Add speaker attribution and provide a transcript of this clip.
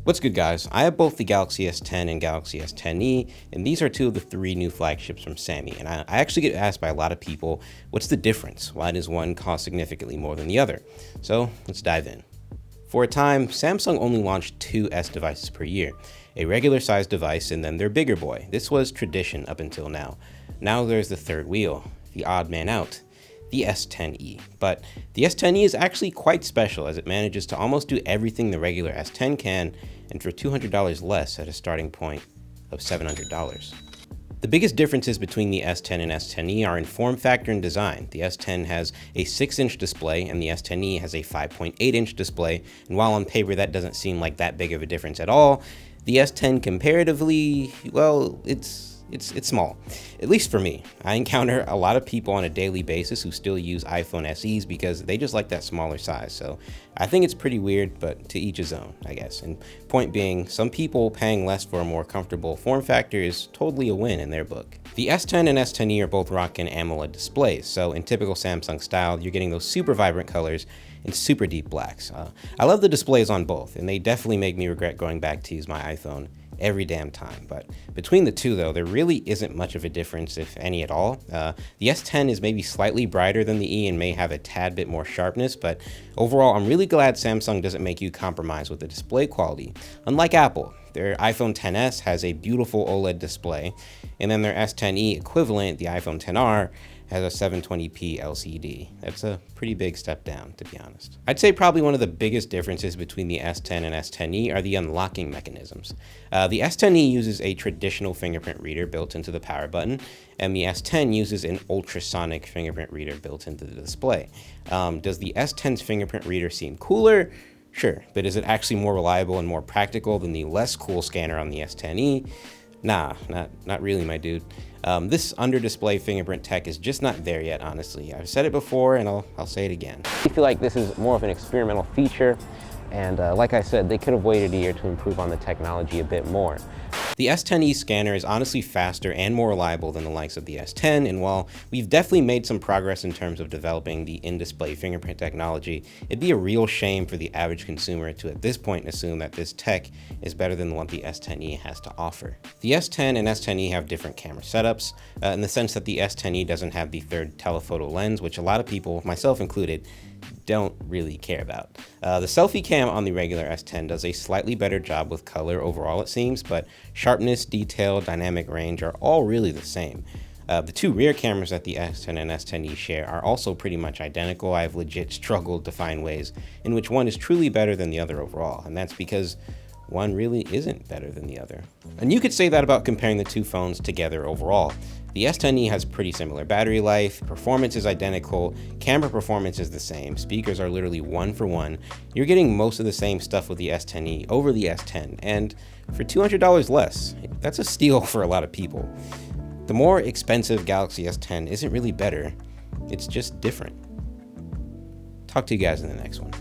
Speaker 1: What's good, guys? I have both the Galaxy S10 and Galaxy S10e, and these are two of the three new flagships from Sammy. And I actually get asked by a lot of people, what's the difference? Why does one cost significantly more than the other? So let's dive in. For a time, Samsung only launched two S devices per year, a regular sized device and then their bigger boy. This was tradition up until now. Now there's the third wheel, the odd man out, the S10e. But the S10e is actually quite special as it manages to almost do everything the regular S10 can, and for $200 less at a starting point of $700. The biggest differences between the S10 and S10e are in form factor and design. The S10 has a 6-inch display and the S10e has a 5.8-inch display, and while on paper that doesn't seem like that big of a difference at all, the S10 comparatively, well, it's small, at least for me. I encounter a lot of people on a daily basis who still use iPhone SEs because they just like that smaller size. So I think it's pretty weird, but to each his own, I guess. And point being, some people paying less for a more comfortable form factor is totally a win in their book. The S10 and S10e are both rocking AMOLED displays. So in typical Samsung style, you're getting those super vibrant colors and super deep blacks. I love the displays on both, and they definitely make me regret going back to use my iPhone every damn time. But between the two though, there really isn't much of a difference, if any at all. The S10 is maybe slightly brighter than the E and may have a tad bit more sharpness, but overall I'm really glad Samsung doesn't make you compromise with the display quality. Unlike Apple, their iPhone XS has a beautiful OLED display, and then their S10e equivalent, the iPhone XR, has a 720p LCD. That's a pretty big step down, to be honest. I'd say probably one of the biggest differences between the S10 and S10e are the unlocking mechanisms. The S10e uses a traditional fingerprint reader built into the power button, and the S10 uses an ultrasonic fingerprint reader built into the display. Does the S10's fingerprint reader seem cooler? Sure, but is it actually more reliable and more practical than the less cool scanner on the S10e? Nah, not really, my dude. This under-display fingerprint tech is just not there yet, honestly. I've said it before and I'll say it again. I feel like this is more of an experimental feature, and like I said, they could have waited a year to improve on the technology a bit more. The S10e scanner is honestly faster and more reliable than the likes of the S10, and while we've definitely made some progress in terms of developing the in-display fingerprint technology, it'd be a real shame for the average consumer to at this point assume that this tech is better than what the S10e has to offer. The S10 and S10e have different camera setups, in the sense that the S10e doesn't have the third telephoto lens, which a lot of people, myself included, don't really care about. The selfie cam on the regular S10 does a slightly better job with color overall, it seems, but sharpness, detail, dynamic range are all really the same. The two rear cameras that the S10 and S10e share are also pretty much identical. I've legit struggled to find ways in which one is truly better than the other overall, and that's because one really isn't better than the other. And you could say that about comparing the two phones together overall. The S10e has pretty similar battery life, performance is identical, camera performance is the same, speakers are literally one for one. You're getting most of the same stuff with the S10e over the S10, and for $200 less, that's a steal for a lot of people. The more expensive Galaxy S10 isn't really better, it's just different. Talk to you guys in the next one.